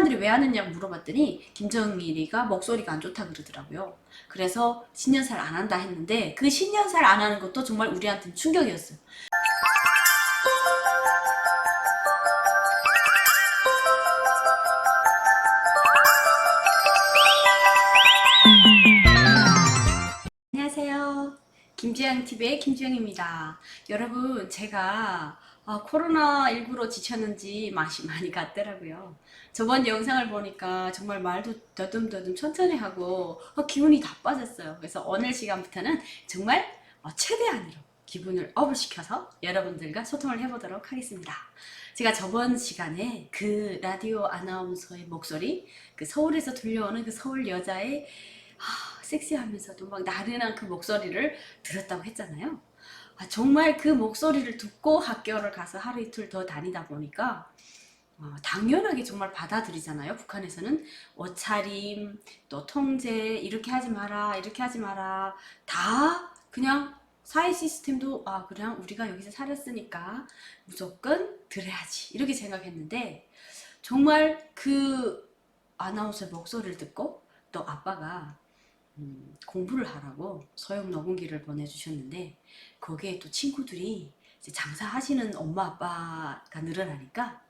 사람들이 왜 하느냐고 물어봤더니 김정일이가 목소리가 안 좋다 그러더라고요. 그래서 신년사를 안 한다 했는데 그 신년사를 안 하는 것도 정말 우리한테는 충격이었어요. 안녕하세요. 김지영TV의 김지영입니다. 여러분, 제가 코로나19로 지쳤는지 맛이 많이 갔더라고요. 저번 영상을 보니까 정말 말도 더듬더듬 천천히 하고 기운이 다 빠졌어요. 그래서 오늘 시간부터는 정말 최대한으로 기분을 업을 시켜서 여러분들과 소통을 해보도록 하겠습니다. 제가 저번 시간에 그 라디오 아나운서의 목소리, 그 서울에서 들려오는 그 서울 여자의 섹시하면서도 막 나른한 그 목소리를 들었다고 했잖아요. 정말 그 목소리를 듣고 학교를 가서 하루 이틀 더 다니다 보니까 당연하게 정말 받아들이잖아요. 북한에서는 옷차림, 또 통제, 이렇게 하지 마라, 이렇게 하지 마라, 다 그냥 사회 시스템도 그냥 우리가 여기서 살았으니까 무조건 들어야지 이렇게 생각했는데, 정말 그 아나운서의 목소리를 듣고 또 아빠가 공부를 하라고 소형 녹음기를 보내주셨는데, 거기에 또 친구들이 이제 장사하시는 엄마 아빠가 늘어나니까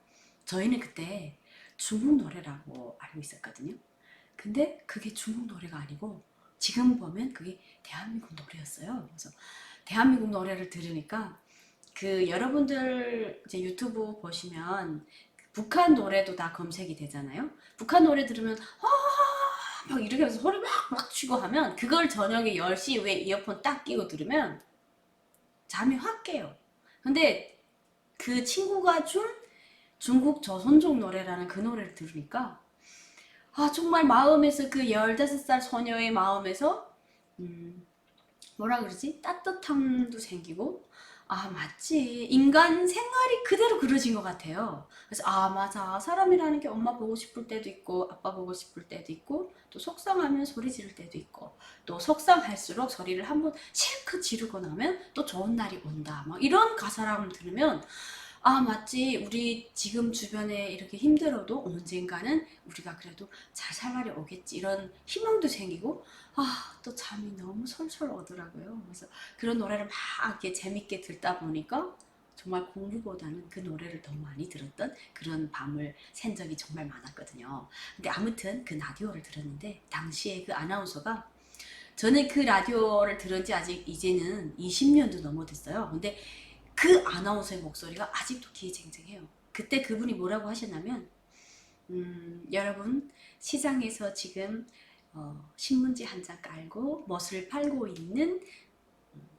저희는 그때 중국 노래라고 알고 있었거든요. 근데 그게 중국 노래가 아니고 지금 보면 그게 대한민국 노래였어요. 그래서 대한민국 노래를 들으니까, 그 여러분들 이제 유튜브 보시면 북한 노래도 다 검색이 되잖아요. 북한 노래 들으면 막 이렇게 해서 소리 막 치고 하면, 그걸 저녁에 10시 이후에 이어폰 딱 끼고 들으면 잠이 확 깨요. 근데 그 친구가 준 중국 조선족 노래라는 그 노래를 들으니까 정말 마음에서, 그 15살 소녀의 마음에서 뭐라 그러지? 따뜻함도 생기고, 맞지. 인간 생활이 그대로 그려진 것 같아요. 그래서, 맞아. 사람이라는 게 엄마 보고 싶을 때도 있고, 아빠 보고 싶을 때도 있고, 또 속상하면 소리 지를 때도 있고, 또 속상할수록 소리를 한번 실컷 지르고 나면 또 좋은 날이 온다. 막 이런 가사를 들으면, 맞지. 우리 지금 주변에 이렇게 힘들어도 언젠가는 우리가 그래도 잘 살 날이 오겠지. 이런 희망도 생기고, 또 잠이 너무 솔솔 오더라고요. 그래서 그런 노래를 막 이렇게 재밌게 듣다 보니까 정말 공부보다는 그 노래를 더 많이 들었던 그런 밤을 샌 적이 정말 많았거든요. 근데 아무튼 그 라디오를 들었는데, 당시에 그 아나운서가, 저는 그 라디오를 들은 지 아직 이제는 20년도 넘어됐어요. 근데 그 아나운서의 목소리가 아직도 귀에 쟁쟁해요. 그때 그분이 뭐라고 하셨냐면, 여러분, 시장에서 지금 신문지 한 장 깔고 멋을 팔고 있는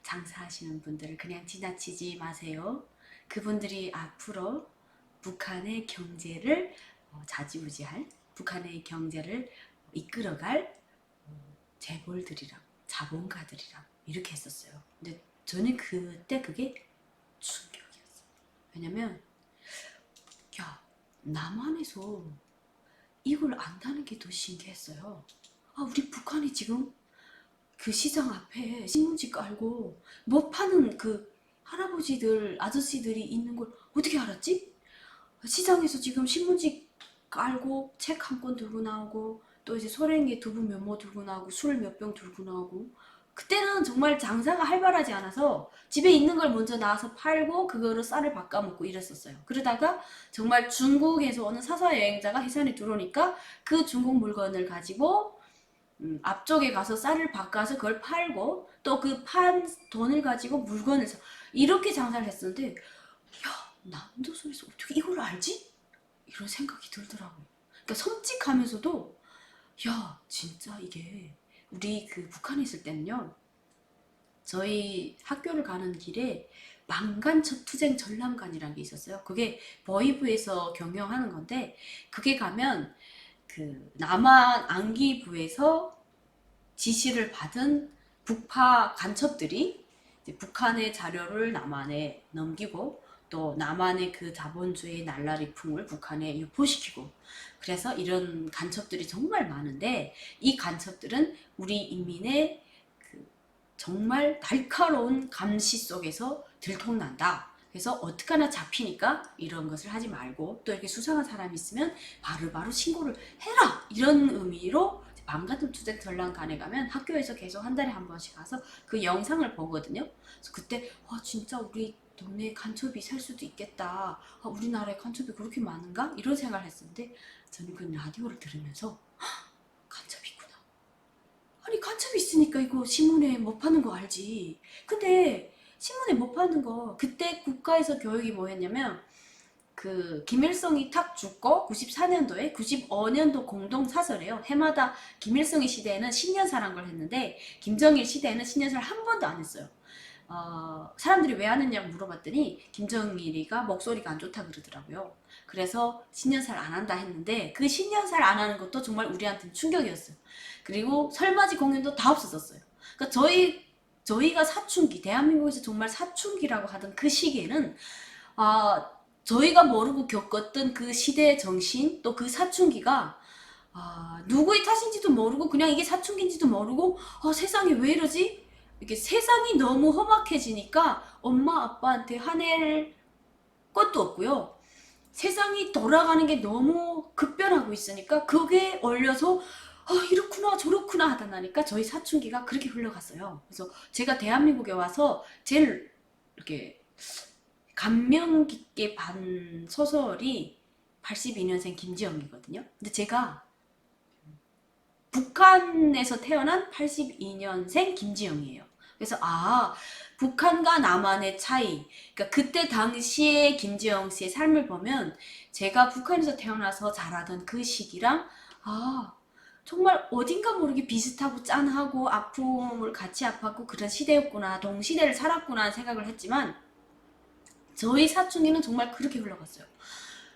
장사하시는 분들을 그냥 지나치지 마세요. 그분들이 앞으로 북한의 경제를 좌지우지할, 북한의 경제를 이끌어갈 재벌들이라고, 자본가들이라고 이렇게 했었어요. 근데 저는 그때 그게 충격이었어요. 왜냐면 야, 남한에서 이걸 안다는 게 더 신기했어요. 우리 북한이 지금 그 시장 앞에 신문지 깔고 뭐 파는 그 할아버지들, 아저씨들이 있는 걸 어떻게 알았지? 시장에서 지금 신문지 깔고 책 한 권 들고 나오고, 또 이제 소랭이 두부 몇 모 들고 나오고, 술 몇 병 들고 나오고. 그때는 정말 장사가 활발하지 않아서 집에 있는 걸 먼저 나와서 팔고 그거로 쌀을 바꿔 먹고 이랬었어요. 그러다가 정말 중국에서 오는 사사 여행자가 해산에 들어오니까 그 중국 물건을 가지고 앞쪽에 가서 쌀을 바꿔서 그걸 팔고, 또 그 판 돈을 가지고 물건을 사, 이렇게 장사를 했었는데, 야, 남도소에서 어떻게 이걸 알지? 이런 생각이 들더라고요. 그러니까 섬찟하면서도, 야, 진짜 이게, 우리 그 북한에 있을 때는요, 저희 학교를 가는 길에 망간첩투쟁 전람관이라는 게 있었어요. 그게 보위부에서 경영하는 건데, 그게 가면 그 남한 안기부에서 지시를 받은 북파 간첩들이 이제 북한의 자료를 남한에 넘기고, 또 남한의 그 자본주의 날라리풍을 북한에 유포시키고, 그래서 이런 간첩들이 정말 많은데, 이 간첩들은 우리 인민의 그 정말 날카로운 감시 속에서 들통난다. 그래서 어떡하나 잡히니까 이런 것을 하지 말고 또 이렇게 수상한 사람이 있으면 바로바로 신고를 해라! 이런 의미로 밤같은 투쟁 전람관에 가면 학교에서 계속 한 달에 한 번씩 가서 그 영상을 보거든요. 그래서 그때 진짜 우리 동네에 간첩이 살 수도 있겠다. 우리나라에 간첩이 그렇게 많은가? 이런 생각을 했었는데 저는 그 라디오를 들으면서 간첩이 있구나. 아니 간첩이 있으니까 이거 신문에 못 파는 거 알지. 근데 신문에 못 파는 거 그때 국가에서 교육이 뭐였냐면 그 김일성이 탁 죽고 94년도에 95년도 공동사설이에요. 해마다 김일성의 시대에는 신년사란 걸 했는데 김정일 시대에는 신년사를 한 번도 안 했어요. 사람들이 왜 하느냐고 물어봤더니 김정일이가 목소리가 안 좋다 그러더라고요. 그래서 신년사를 안 한다 했는데 그 신년사를 안 하는 것도 정말 우리한테는 충격이었어요. 그리고 설맞이 공연도 다 없어졌어요. 그러니까 저희가 사춘기, 대한민국에서 정말 사춘기라고 하던 그 시기에는 저희가 모르고 겪었던 그 시대의 정신, 또 그 사춘기가 누구의 탓인지도 모르고 그냥 이게 사춘기인지도 모르고 세상에 왜 이러지? 이렇게 세상이 너무 험악해지니까 엄마 아빠한테 화낼 것도 없고요. 세상이 돌아가는 게 너무 급변하고 있으니까 그게 얼려서 이렇구나 저렇구나 하다 나니까 저희 사춘기가 그렇게 흘러갔어요. 그래서 제가 대한민국에 와서 제일 이렇게 감명 깊게 반 소설이 82년생 김지영이거든요. 근데 제가 북한에서 태어난 82년생 김지영이에요. 그래서 북한과 남한의 차이, 그러니까 그때 당시에 김지영 씨의 삶을 보면 제가 북한에서 태어나서 자라던 그 시기랑 정말 어딘가 모르게 비슷하고 짠하고 아픔을 같이 아팠고 그런 시대였구나, 동시대를 살았구나 생각을 했지만 저희 사춘기는 정말 그렇게 흘러갔어요.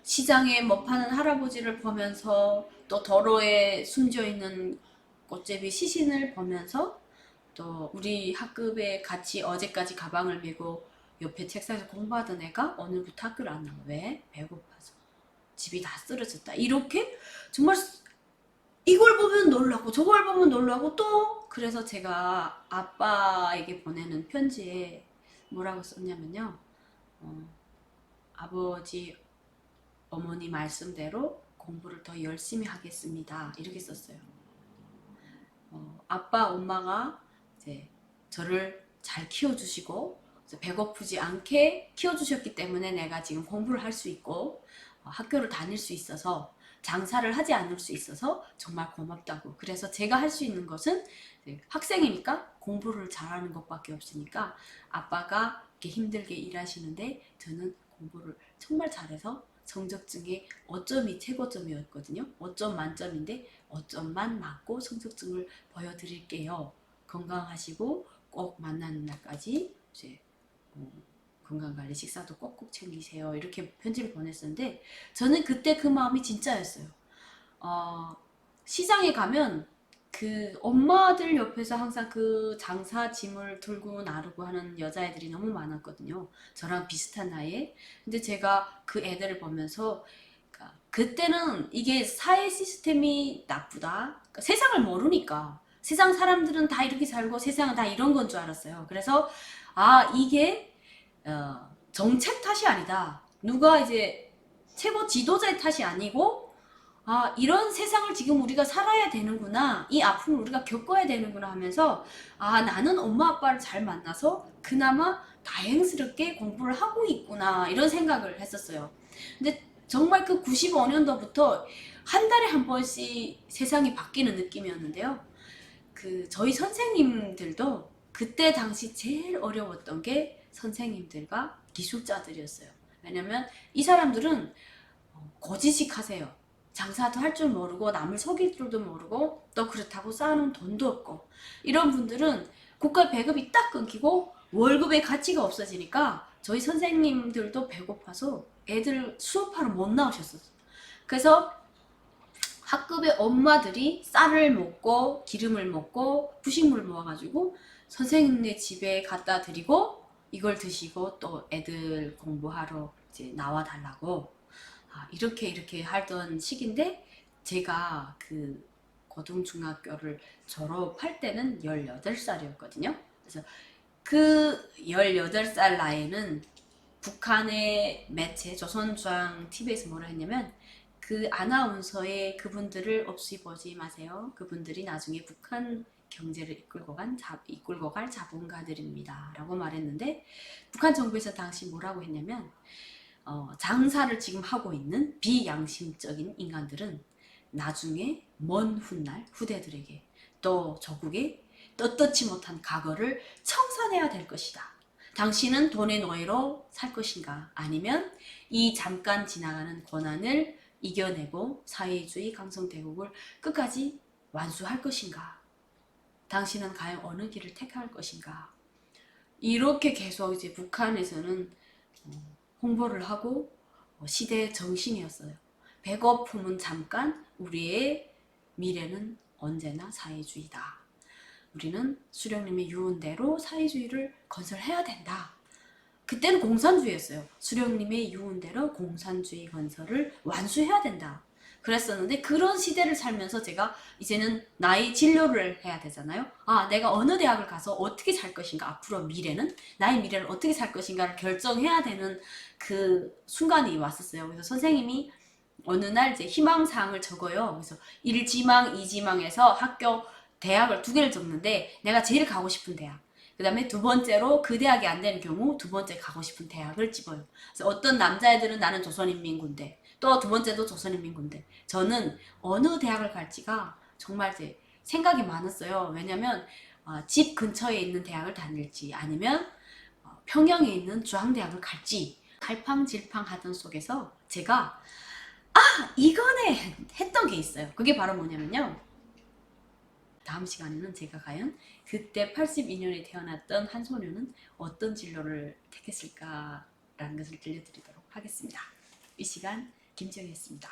시장에 뭐 파는 할아버지를 보면서 또 도로에 숨져있는 꽃제비 시신을 보면서 또 우리 학급에 같이 어제까지 가방을 메고 옆에 책상에서 공부하던 애가 오늘부터 학교를 안 나와. 왜? 배고파서. 집이 다 쓰러졌다. 이렇게 정말 이걸 보면 놀라고 저걸 보면 놀라고 또 그래서 제가 아빠에게 보내는 편지에 뭐라고 썼냐면요. 아버지 어머니 말씀대로 공부를 더 열심히 하겠습니다. 이렇게 썼어요. 아빠, 엄마가 이제 저를 잘 키워주시고 배고프지 않게 키워주셨기 때문에 내가 지금 공부를 할 수 있고 학교를 다닐 수 있어서 장사를 하지 않을 수 있어서 정말 고맙다고. 그래서 제가 할 수 있는 것은 학생이니까 공부를 잘하는 것밖에 없으니까 아빠가 이렇게 힘들게 일하시는데 저는 공부를 정말 잘해서 성적증에 5점이 최고점이었거든요. 5점 만점인데 5점만 맞고 성적증을 보여드릴게요. 건강하시고 꼭 만나는 날까지 이제 건강관리 식사도 꼭꼭 챙기세요. 이렇게 편지를 보냈었는데 저는 그때 그 마음이 진짜였어요. 시장에 가면 그 엄마들 옆에서 항상 그 장사 짐을 들고 나르고 하는 여자애들이 너무 많았거든요. 저랑 비슷한 나이에. 근데 제가 그 애들을 보면서 그때는 이게 사회 시스템이 나쁘다. 그러니까 세상을 모르니까. 세상 사람들은 다 이렇게 살고 세상은 다 이런 건 줄 알았어요. 그래서 이게 정책 탓이 아니다. 누가 이제 최고 지도자의 탓이 아니고 이런 세상을 지금 우리가 살아야 되는구나. 이 아픔을 우리가 겪어야 되는구나 하면서 나는 엄마 아빠를 잘 만나서 그나마 다행스럽게 공부를 하고 있구나. 이런 생각을 했었어요. 근데 정말 그 95년도부터 한 달에 한 번씩 세상이 바뀌는 느낌이었는데요. 저희 선생님들도 그때 당시 제일 어려웠던 게 선생님들과 기술자들이었어요. 왜냐면 이 사람들은 거지식 하세요. 장사도 할 줄 모르고 남을 속일 줄도 모르고 또 그렇다고 쌓아놓은 돈도 없고 이런 분들은 국가 배급이 딱 끊기고 월급의 가치가 없어지니까 저희 선생님들도 배고파서 애들 수업하러 못 나오셨어요. 그래서 학급의 엄마들이 쌀을 먹고 기름을 먹고 부식물을 모아가지고 선생님네 집에 갖다 드리고 이걸 드시고 또 애들 공부하러 이제 나와 달라고 이렇게 하던 시기인데 제가 그 고등중학교를 졸업할 때는 18살이었거든요. 그래서 그 18살 나이는 북한의 매체 조선중앙 TV에서 뭐라 했냐면 그 아나운서의 그분들을 없이 보지 마세요. 그분들이 나중에 북한 경제를 이끌고 갈 자본가들입니다. 라고 말했는데 북한 정부에서 당시 뭐라고 했냐면 장사를 지금 하고 있는 비양심적인 인간들은 나중에 먼 훗날 후대들에게 또 조국의 떳떳지 못한 과거를 청산해야 될 것이다. 당신은 돈의 노예로 살 것인가? 아니면 이 잠깐 지나가는 고난을 이겨내고 사회주의 강성대국을 끝까지 완수할 것인가? 당신은 과연 어느 길을 택할 것인가? 이렇게 계속 이제 북한에서는 홍보를 하고 시대의 정신이었어요. 배고픔은 잠깐, 우리의 미래는 언제나 사회주의다. 우리는 수령님의 유언대로 사회주의를 건설해야 된다. 그때는 공산주의였어요. 수령님의 유언대로 공산주의 건설을 완수해야 된다. 그랬었는데 그런 시대를 살면서 제가 이제는 나의 진로를 해야 되잖아요. 아, 내가 어느 대학을 가서 어떻게 살 것인가, 앞으로 미래는 나의 미래를 어떻게 살 것인가를 결정해야 되는 그 순간이 왔었어요. 그래서 선생님이 어느 날 이제 희망사항을 적어요. 그래서 1지망, 2지망에서 학교 대학을 두 개를 적는데 내가 제일 가고 싶은 대학, 그 다음에 두 번째로 그 대학이 안 되는 경우 두 번째 가고 싶은 대학을 집어요. 그래서 어떤 남자애들은 나는 조선인민군대, 또 두 번째도 조선인민군대. 저는 어느 대학을 갈지가 정말 이제 생각이 많았어요. 왜냐면 집 근처에 있는 대학을 다닐지 아니면 평양에 있는 중앙대학을 갈지 갈팡질팡 하던 속에서 제가 이거네 했던 게 있어요. 그게 바로 뭐냐면요. 다음 시간에는 제가 과연 그때 82년에 태어났던 한 소녀는 어떤 진로를 택했을까라는 것을 들려드리도록 하겠습니다. 이 시간 김정희였습니다.